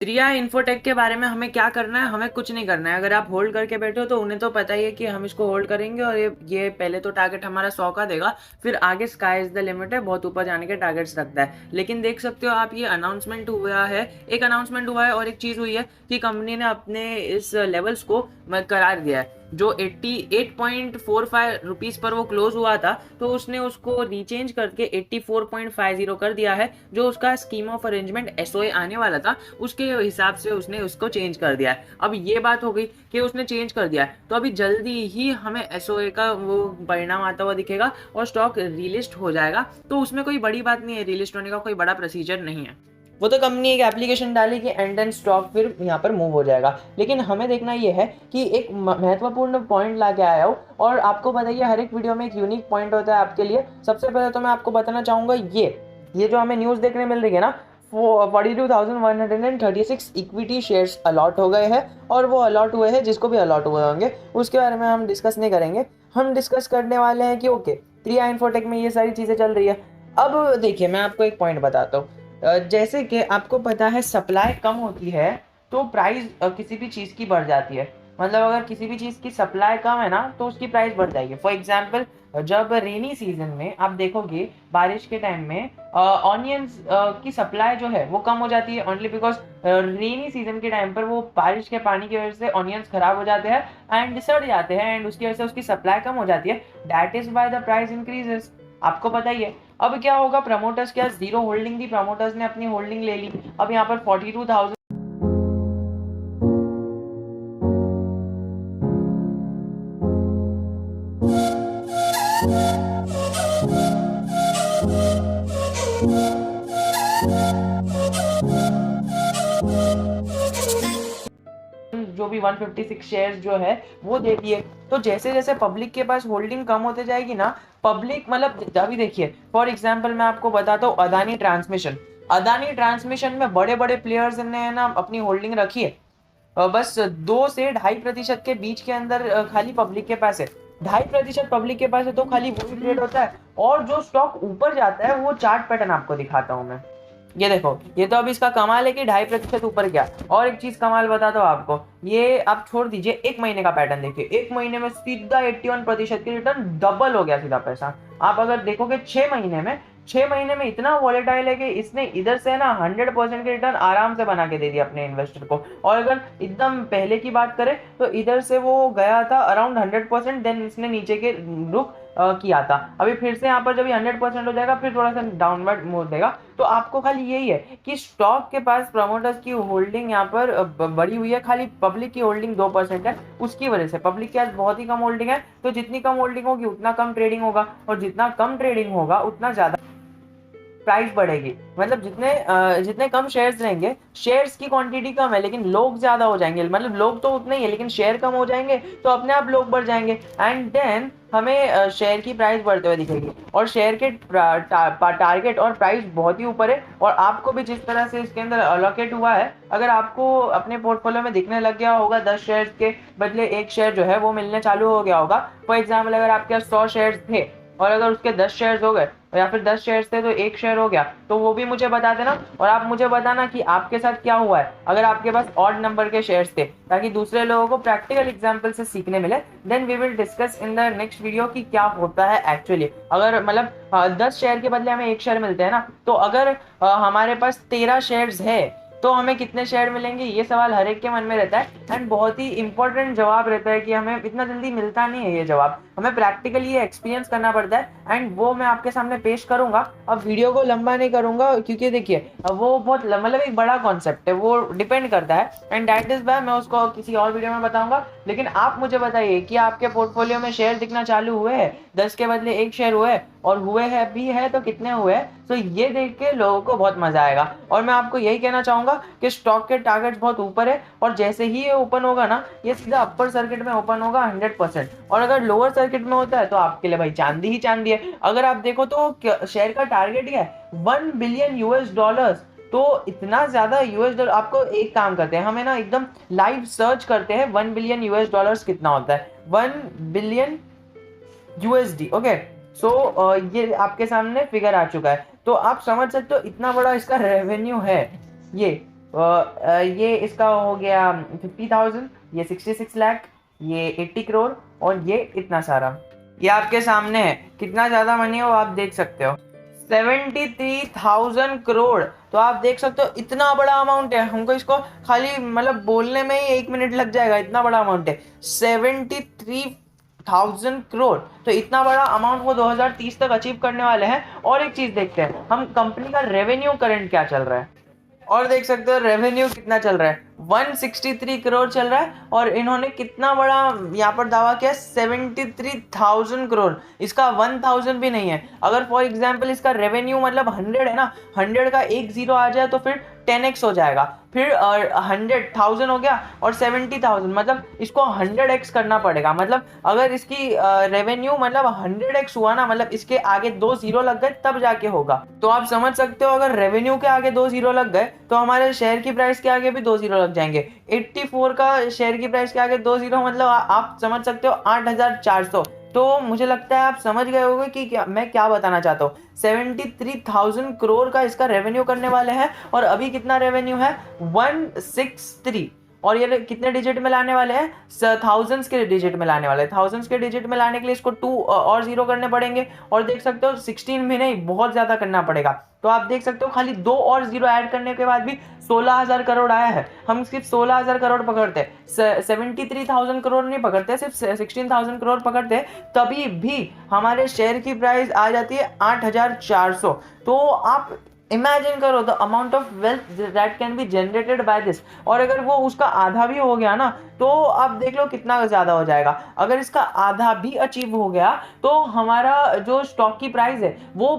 रिया infotech के बारे में हमें क्या करना है? हमें कुछ नहीं करना है। अगर आप होल्ड करके बैठे हो तो उन्हें तो पता ही है कि हम इसको होल्ड करेंगे और ये पहले तो टारगेट हमारा 100 का देगा, फिर आगे स्काई इज द लिमिट है, बहुत ऊपर जाने के टारगेट्स रखता है। लेकिन देख सकते हो आप, ये अनाउंसमेंट हुआ है, एक अनाउंसमेंट हुआ है और एक चीज़ हुई है कि कंपनी ने अपने इस लेवल्स को करार दिया है। जो 88.45 रुपीज़ पर वो क्लोज हुआ था, तो उसने उसको रीचेंज करके 84.50 कर दिया है। जो उसका स्कीम ऑफ अरेंजमेंट एसओए आने वाला था, उसके हिसाब से उसने उसको चेंज कर दिया है। अब ये बात हो गई कि उसने चेंज कर दिया है, तो अभी जल्दी ही हमें एसओए का वो परिणाम आता हुआ दिखेगा और स्टॉक रिलिस्ट हो जाएगा। तो उसमें कोई बड़ी बात नहीं है, रिलिस्ट होने का कोई बड़ा प्रोसीजर नहीं है। वो तो कंपनी एक एप्लीकेशन डाली कि एंड एंड स्टॉक फिर यहाँ पर मूव हो जाएगा। लेकिन हमें देखना ये है कि एक महत्वपूर्ण पॉइंट ला के आया हूँ, और आपको बताइए हर एक वीडियो में एक यूनिक पॉइंट होता है आपके लिए। सबसे पहले तो मैं आपको बताना चाहूँगा, ये जो हमें न्यूज़ देखने मिल रही है ना, 42,136 इक्विटी शेयर्स अलॉट हो गए हैं, और वो अलॉट हुए हैं जिसको भी अलॉट हुए होंगे उसके बारे में हम डिस्कस नहीं करेंगे। हम डिस्कस करने वाले हैं कि ओके, त्रिया इन्फोटेक में ये सारी चीज़ें चल रही है। अब देखिए, मैं आपको एक पॉइंट बताता हूँ। जैसे कि आपको पता है, सप्लाई कम होती है तो प्राइस किसी भी चीज़ की बढ़ जाती है। मतलब अगर किसी भी चीज़ की सप्लाई कम है ना, तो उसकी प्राइस बढ़ जाएगी। फॉर एग्जाम्पल, जब रेनी सीजन में आप देखोगे, बारिश के टाइम में ऑनियंस की सप्लाई जो है वो कम हो जाती है, ओनली बिकॉज रेनी सीजन के टाइम पर वो बारिश के पानी की वजह से ऑनियंस खराब हो जाते हैं एंड सड़ जाते हैं, एंड उसकी वजह से उसकी सप्लाई कम हो जाती है। That is why the price increases. आपको पता ही है। अब क्या होगा, प्रमोटर्स क्या जीरो होल्डिंग थी, प्रमोटर्स ने अपनी होल्डिंग ले ली। अब यहाँ पर 42,000 जो भी 156 शेयर्स जो है वो दे दिए। तो जैसे जैसे पब्लिक के पास होल्डिंग कम होते जाएगी ना, पब्लिक मतलब अभी देखिए, फॉर एग्जांपल मैं आपको बताता हूँ, अदानी ट्रांसमिशन में बड़े बड़े प्लेयर्स ने ना अपनी होल्डिंग रखी है। बस 2 से 2.5% के बीच के अंदर खाली पब्लिक के पास है। 2.5% पब्लिक के पास है तो खाली वही ट्रेड होता है, और जो स्टॉक ऊपर जाता है वो चार्ट पैटर्न आपको दिखाता हूँ मैं। ये देखो, ये तो अभी इसका कमाल है कि 2.5% ऊपर गया। और एक चीज कमाल बताता हूँ आपको, ये आप छोड़ दीजिए, एक महीने का पैटर्न देखिए। एक महीने में सीधा 81% की रिटर्न, डबल हो गया सीधा पैसा। आप अगर देखोगे 6 महीने में इतना वॉलेटाइल है कि इसने इधर से ना 100% की रिटर्न आराम से बना के दे दिया अपने इन्वेस्टर को। और अगर एकदम पहले की बात करें तो इधर से वो गया था अराउंड 100%, देन इसने नीचे के रुख किया था। अभी फिर से यहाँ पर जब ये 100% हो जाएगा, फिर थोड़ा सा डाउनवर्ड मूव देगा। तो आपको खाली यही है कि स्टॉक के पास प्रमोटर्स की होल्डिंग यहाँ पर बढ़ी हुई है, खाली पब्लिक की होल्डिंग 2% है। उसकी वजह से पब्लिक के पास बहुत ही कम होल्डिंग है, तो जितनी कम होल्डिंग होगी उतना कम ट्रेडिंग होगा, और जितना कम ट्रेडिंग होगा उतना ज्यादा प्राइस बढ़ेगी। मतलब जितने कम शेयर्स रहेंगे, शेयर्स की क्वांटिटी कम है लेकिन लोग ज्यादा हो जाएंगे। मतलब लोग तो उतने ही है लेकिन शेयर कम हो जाएंगे, तो अपने आप लोग बढ़ जाएंगे, एंड देन हमें शेयर की प्राइस बढ़ते हुए दिखेगी। और शेयर के टारगेट और प्राइस बहुत ही ऊपर है। और आपको भी जिस तरह से इसके अंदर अलोकेट हुआ है, अगर आपको अपने पोर्टफोलियो में दिखने लग गया होगा 10 शेयर के बदले एक शेयर जो है वो मिलने चालू हो गया होगा। फॉर एग्जाम्पल, अगर आपके पास 100 शेयर थे और अगर उसके 10 शेयर हो गए, या फिर 10 शेयर थे तो एक शेयर हो गया, तो वो भी मुझे बता देना। और आप मुझे बताना कि आपके साथ क्या हुआ है अगर आपके पास ऑड नंबर के शेयर्स थे, ताकि दूसरे लोगों को प्रैक्टिकल एग्जांपल से सीखने मिले। Then we will discuss in the next video कि क्या होता है एक्चुअली। अगर मतलब 10 शेयर के बदले हमें एक शेयर मिलते हैं ना, तो अगर हमारे पास 13 शेयर्स है तो हमें कितने शेयर मिलेंगे, ये सवाल हर एक के मन में रहता है। एंड बहुत ही इंपॉर्टेंट जवाब रहता है कि हमें इतना जल्दी मिलता नहीं है ये जवाब, हमें प्रैक्टिकली ये एक्सपीरियंस करना पड़ता है। एंड वो मैं आपके सामने पेश करूंगा। अब वीडियो को लंबा नहीं करूंगा क्योंकि देखिए वो बहुत मतलब एक बड़ा कॉन्सेप्ट है, वो डिपेंड करता है, एंड दैट इज वाई मैं उसको किसी और वीडियो में बताऊंगा। लेकिन आप मुझे बताइए कि आपके पोर्टफोलियो में शेयर दिखना चालू हुए हैं, 10 के बदले एक शेयर हुए, और हुए हैं भी है तो कितने हुए हैं। तो ये देख के लोगों को बहुत मजा आएगा। और मैं आपको यही कहना चाहूंगा कि स्टॉक के टारगेट्स बहुत ऊपर है, और जैसे ही ये ओपन होगा ना, ये सीधा अपर सर्किट में ओपन होगा 100%। और अगर लोअर सर्किट में होता है तो आपके लिए भाई चांदी ही चांदी है। अगर आप देखो तो शेयर का टारगेट ही है 1 बिलियन US डॉलर्स। तो इतना ज्यादा US डॉलर, आपको एक काम करते हैं, हमें ना एकदम लाइव सर्च करते हैं 1 बिलियन US डॉलर्स कितना होता है। 1 बिलियन USD। ओके, सो ये आपके सामने फिगर आ चुका है, तो आप समझ सकते हो इतना बड़ा इसका रेवेन्यू है ये। ये इसका हो गया 50,000, ये 66 लाख, ये 80 करोड़, और ये इतना सारा। ये आपके सामने है, कितना ज़्यादा मनी है वो आप देख सकते हो, 73,000 करोड़। तो आप देख सकते हो इतना बड़ा अमाउंट है, हमको इसको खाली मतलब बोलने में ही 1 मिनट लग जाएगा, इतना बड़ा अमाउंट है 73,000 करोड़। तो इतना बड़ा अमाउंट वो 2030 तक अचीव करने वाले हैं। और एक चीज देखते हैं हम, कंपनी का रेवेन्यू करंट क्या चल रहा है, और देख सकते हो रेवेन्यू कितना चल रहा है, 163 करोड़ चल रहा है। और इन्होंने कितना बड़ा यहाँ पर दावा किया, 73,000 करोड़। इसका 1,000 भी नहीं है। अगर फॉर एग्जाम्पल इसका रेवेन्यू मतलब 100 है ना, 100 का एक जीरो आ जाए तो फिर 10x हो जाएगा, फिर 100,000 हो गया, और 70,000 मतलब इसको 100x करना पड़ेगा। मतलब अगर इसकी रेवेन्यू मतलब 100x हुआ ना, मतलब इसके आगे 2 जीरो लग गए तब जाके होगा। तो आप समझ सकते हो अगर रेवेन्यू के आगे 2 जीरो लग गए तो हमारे शेयर की प्राइस के आगे भी 2 जीरो लग जाएंगे। 84 का शेयर की प्राइस के आगे 2 जीरो मतलब आप समझ सकते हो 8,400। तो मुझे लगता है आप समझ गए होंगे कि मैं क्या बताना चाहता हूँ। 73,000 करोड़ का इसका रेवेन्यू करने वाले हैं, और अभी कितना रेवेन्यू है, 163। और ये कितने डिजिट में लाने वाले हैं, थाउजेंड्स के डिजिट में लाने वाले हैं। थाउजेंड्स के डिजिट में लाने के लिए इसको 2 और जीरो करने पड़ेंगे, और देख सकते हो 16 भी नहीं, बहुत ज्यादा करना पड़ेगा। तो आप देख सकते हो खाली 2 और जीरो ऐड करने के बाद भी 16,000 करोड़ आया है। हम सिर्फ 16,000 करोड़ पकड़ते, 73,000 करोड़ नहीं पकड़ते, सिर्फ 16,000 करोड़ पकड़ते, तभी भी हमारे शेयर की प्राइस आ जाती है 8,400। तो आप इमेजिन करो the amount of wealth that can be generated by this. और अगर वो उसका आधा भी हो गया ना, तो आप देख लो कितना ज्यादा हो जाएगा। अगर इसका आधा भी अचीव हो गया तो हमारा जो स्टॉक की प्राइस है वो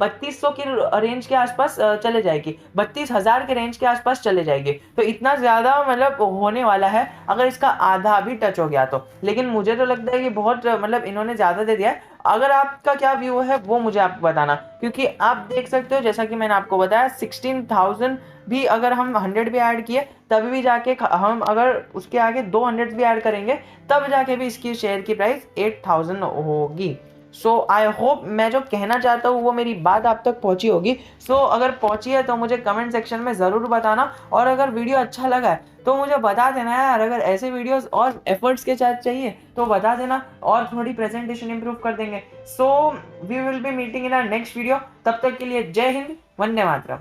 3200 की रेंज के आसपास चले जाएगी, 32,000 के रेंज के आसपास चले जाएगी। तो इतना ज्यादा मतलब होने वाला है अगर इसका आधा भी टच हो गया तो। लेकिन मुझे तो लगता है कि बहुत मतलब इन्होंने ज्यादा दे दिया है। अगर आपका क्या व्यू है वो मुझे आप बताना, क्योंकि आप देख सकते हो जैसा कि मैंने आपको बताया 16,000 भी अगर हम 100 भी ऐड किए तभी भी जाके हम अगर उसके आगे 200 भी ऐड करेंगे तब जाके भी इसकी शेयर की प्राइस 8,000 होगी। सो आई होप मैं जो कहना चाहता हूँ वो मेरी बात आप तक पहुंची होगी। सो अगर पहुंची है तो मुझे कमेंट सेक्शन में ज़रूर बताना, और अगर वीडियो अच्छा लगा है तो मुझे बता देना यार। अगर ऐसे वीडियोस और एफर्ट्स के साथ चाहिए तो बता देना, और थोड़ी प्रेजेंटेशन इंप्रूव कर देंगे। So we will be meeting in our next video. तब तक के लिए जय हिंद, वंदे मातरम।